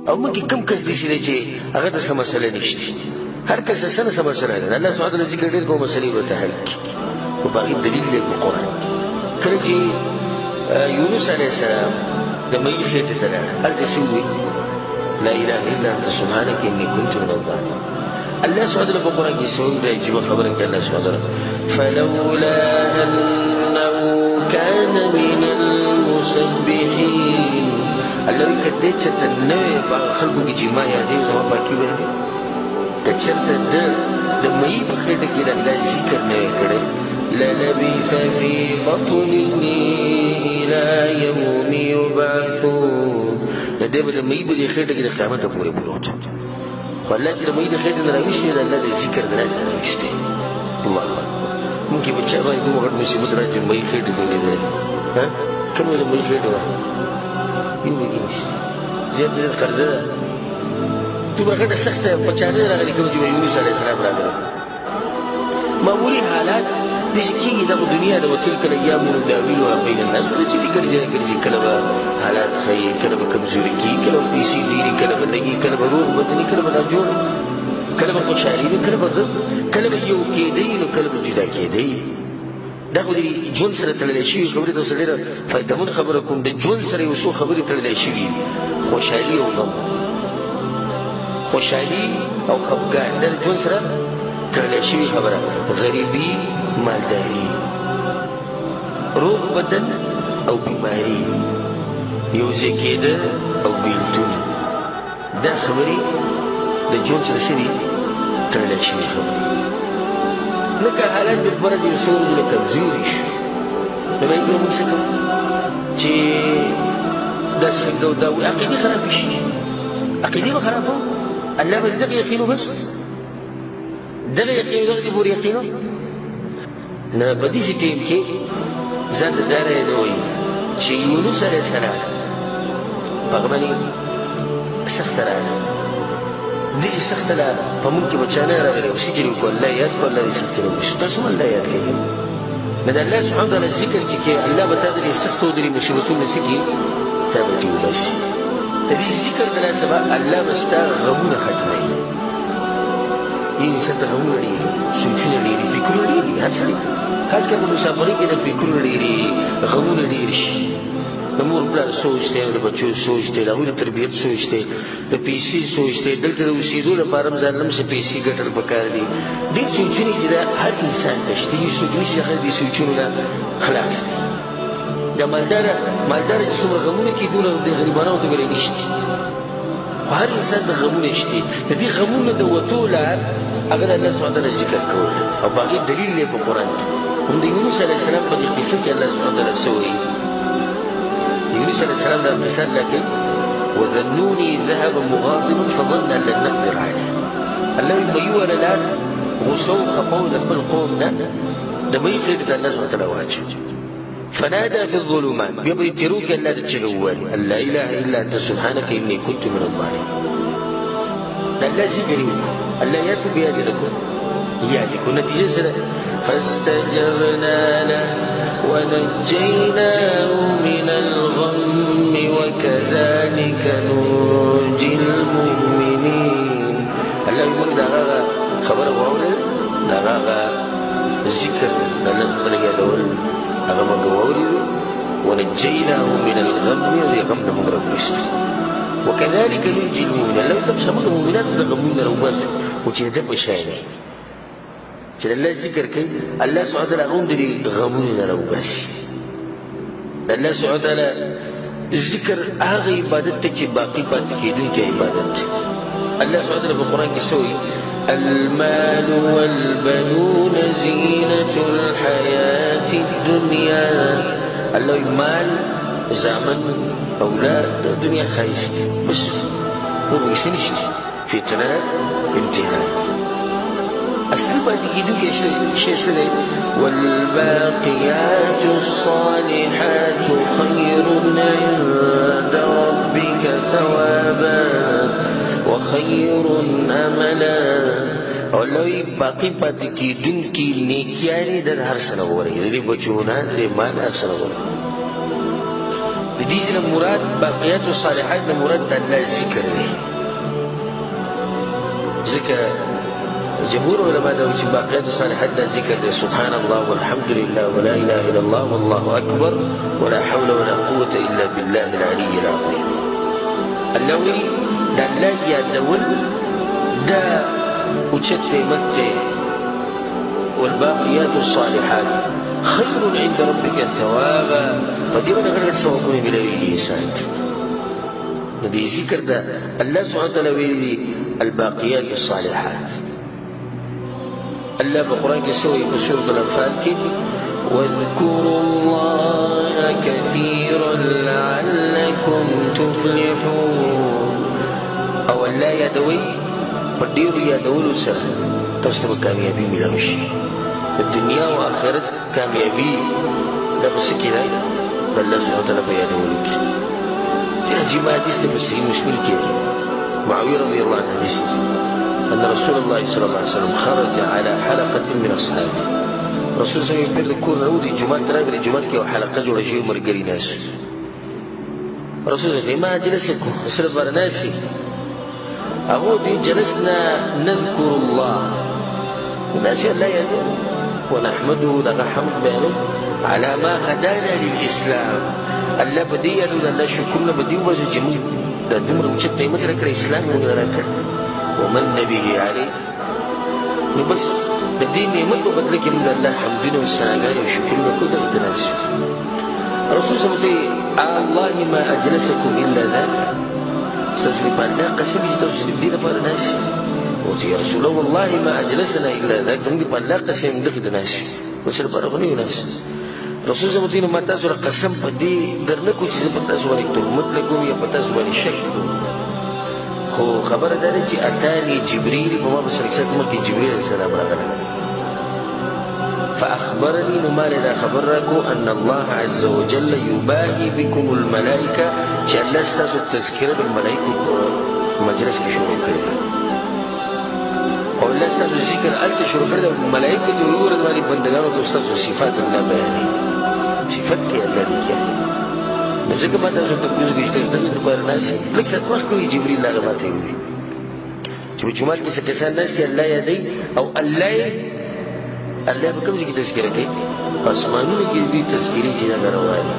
او موږ کم کس دي چې هغه ته څه مسله نشته هر کس څه څه مسله ده الله سبحانه وتعالی ذکر ډېر کوم مسلې ورته حل کړي او باقي دلیل دی په قرآن کله چې یونس علیه السلام د مې خېټې ته لاړ هلته څه وویل لا اله الا انت سبحانك اني كنت من الظالمين الله سبحانه وتعالى په قرآن کې څه وایي عجیب خبره کوي الله سبحانه وتعالى فلولا انه كان من المسبحين الله وایي که دې چېرته نه وی په خلکو کې چې ما یادوي زما پاکي ویلې که چېرته ده د مې په خېټه کې د الله ذکر نه وی کړی للبث في بطنه إلى يوم يبعثون دې به د مې په خېټه کې د قیامت پورې پروت خو الله چې د مې د خېټې نه راویستې د الله د ذکر د لاسه راویستې الله اکبر ممکن بچا باندې دومره غټ مصیبت راځي مې خېټې ته ولیدل ها کومه د مې خېټه وه یو زیات دې قرضه ده دومره غټه سخته په چا نه راغلي کوم چې یونس علیه السلام راغلی معمولي حالات داسې کېږي دغه دنیا ده وتلک الایام نداولها بین الناس ورځې دې ګرځي کله به حالات ښیي کله به کمزوري کېږي کله به پیسې زیري کله به لګي کله به روغ بدني کله به ناجوړ کله به خوشحالي وي کله به غم کله به یو کېدی نو کله به جدا کېدی دا خو د ژوند سره تړلی شوي خبرې ته اوس ډېره فایدهمند خبره کوم د ژوند سره یو څو خبرې تړلی شوي خوشحالي او غم خوشحالي او خفګان دا د ژوند سره تړلی شوي خبره غریبي مالداري روغ بدن او بیماري یو ځای کېده او بیلتون دا خبرې د ژوند سره څه دي تړلی شوي خبرې لکه حالات بالفرض یو څو ورځې کمزوري شو نو باید بیا موږ څه کوو چې دا څنګه او دا عقیدې خرابې شي عقیدې به خرابوو الله به دغه یقین بس دغه یقین دغه پورې یقین نه په دې ټیم کې ځان ته دا رایې وایي چې یونس علیه السلام هغه باندې سخته راغله دې سخته لاره په موږ کې به چا نه راغلی او سجن وکړو الله یاد کړو الله دې سختې نه وشي تاسو هم الله یاد کوي نو د الله سبحانه وتعالی ذکر چې کې الله به تا د دې سختو د دې مصیبتونو څه کړي تا به دې وباسي د دې ذکر د لاسه به الله به ستا غمونه ختموي یې انسان ته غمونه ډېري سوچونه ډېري فکرونه ډېري هر سړي خاص کر په مسافرۍ کې د فکرونه ډېري غمونه ډېر شي د مور پلار سوچ دی د بچو سوچ دی د هغوی د تربیت سوچ دی د پیسې سوچ دی دلته د اوسېدو لپاره هم ځان لم څه پیسې ګټل پکار دي ډېر سوچونه چې د هر انسان ته شته دې څوک نشي د دې سوچونو نه خلاص دي د مالداره چې څومره غمونه کېدو نه د غریبانو ته بلی نشته خو هر انسان څه غمونه شته د دې غمونه د وتو لار هغه د الله سبحانه وتعالی ذکر کول او په هغې دلیل دی په قرآن کې هم د یونس علیه السلام په دې قصه کې الله سبحانه وتعالی څه وایي يونس عليه السلام ده مثال لكن وذنوني ذهب مغاضبا فظن ان لن نقدر عليه الله يبيو ولا لا غصو خفوا لما القوم ده ما يخرج الله سبحانه وتعالى واجب فنادى في الظلمات بيبري تروك ان لا تتشغل ان لا اله الا انت سبحانك اني كنت من الظالمين لا ذكري الا ياتوا بيدي لكم ياتكم نتيجه فاستجبنا له ونجيناه من الغم وكذلك ننجي المؤمنين الله يقول دغه خبره واورئ دغه ذکر الله سبحانه وتعالى يقول هغه موږ واورئ ونجيناه من الغم وغم مغرب وست وكذلك ننجي المؤمنين الله تبسم المؤمنات دغمون روباس وتيده بشاينه چې الله ذکر کوي الله سبحانه وتعالی هغه هم د دې غمونو نه راوباسي د الله سبحانه وتعالی ذکر هغه عبادت ته چې باقي پاتې کېدونکی عبادت دی الله سبحانه وتعالی په قرآن کې څه وایي المال والبنون زینة الحیاة الدنیا الله وایي مال زامن اولاد د دنیا ښایست بس نور پیسې نشته فتنه امتحان اصلي پاتې کېدونکی شی څه دی والباقيات الصالحات خير عند ربك ثوابا وخير املا او لوی باقي پاتې کېدونکي نیکیانې د هر څه نه غوره دي د بچو نه د مال هر څه نه غوره دې ځنه مراد باقیات الصالحات نه مراد د الله ذکر دی. ځکه جمهور علماء دا چې باقیات الصالحات دا ذکر دی، سبحان الله والحمد لله ولا اله الا الله والله اکبر ولا حول ولا قوة الا بالله العلي العظيم. الله وی دا الله یادول دا اوچت نعمت دی. والباقيات الصالحات خير عند ربك ثوابا، فدي من غير ثوابونه ملوي انسان. دي ذكر ده الله سبحانه وتعالى ویلي الباقيات الصالحات. الله بالقرآن كسوي بسورة الأنفال كده واذكروا الله كثيرا لعلكم تفلحون. او الله يدوي بدير يدول سر تسلم كاميابي ملوشي الدنيا وآخرت كاميابي لا بس كده الله سبحانه وتعالى بيدولك. يجي ما حديث لمسلم مسلم كده معاوية رضي الله عنه حديث أن رسول الله صلى الله عليه وسلم خرج على حلقة من أصحابه. رسول الله يقول لك كون نودي جمعة ترابي الجمعة كي حلقة جولا شيء مرقري ناس. رسول الله ما جلسكم أسرب على ناسي أغودي جلسنا نذكر الله الناس لا يدعو ونحمده لك حمد بيانه على ما هدانا للإسلام. الله بدي يدعو الله شكرنا بدي وبس جميل دا دمر وشت نعمت لك الإسلام ونغلق ومن به عليه بس دا دين نعمت وبدلك من الله حمدنا والسلام وشكرنا كده وتناسي. رسول الله صلى الله ما أجلسكم إلا ذاك استجلب الله قسم يتوجد دين فالناس. قلت يا رسول الله والله ما أجلسنا إلا ذاك تنقل الله قسم دخل الناس وشرب أغني ناس. رسول الله صلى الله عليه وسلم ما تاسو قسم بدي درنکو چې پتا سوالي تهمت لګوم یا پتا سوالي شک خو خبر ده چې اتاني جبريل په ما بشرک سره مکه جبريل عليه السلام راغله فأخبرني نمال إذا خبركم أن الله عز وجل يباهي بكم الملائكة چې الله ستاسو التذکره بالملائکه مجلس کې شروع کړی او الله ستاسو ذکر الته شروع کړی ملائکه ته ورور باندې بندګانو ته ستاسو صفات الله بیانوي صفات کې الله دی ځکه ما تاسو ته کوم څه کېږي ته په ناسي لکه څنګه وخت کوي جبريل هغه ماته وي چې په جمعه کې څه کسان ناسي الله یادي او الله به کوم ځای کې تذکره کوي اسمانونو کې دې تذکرې چې هغه رواني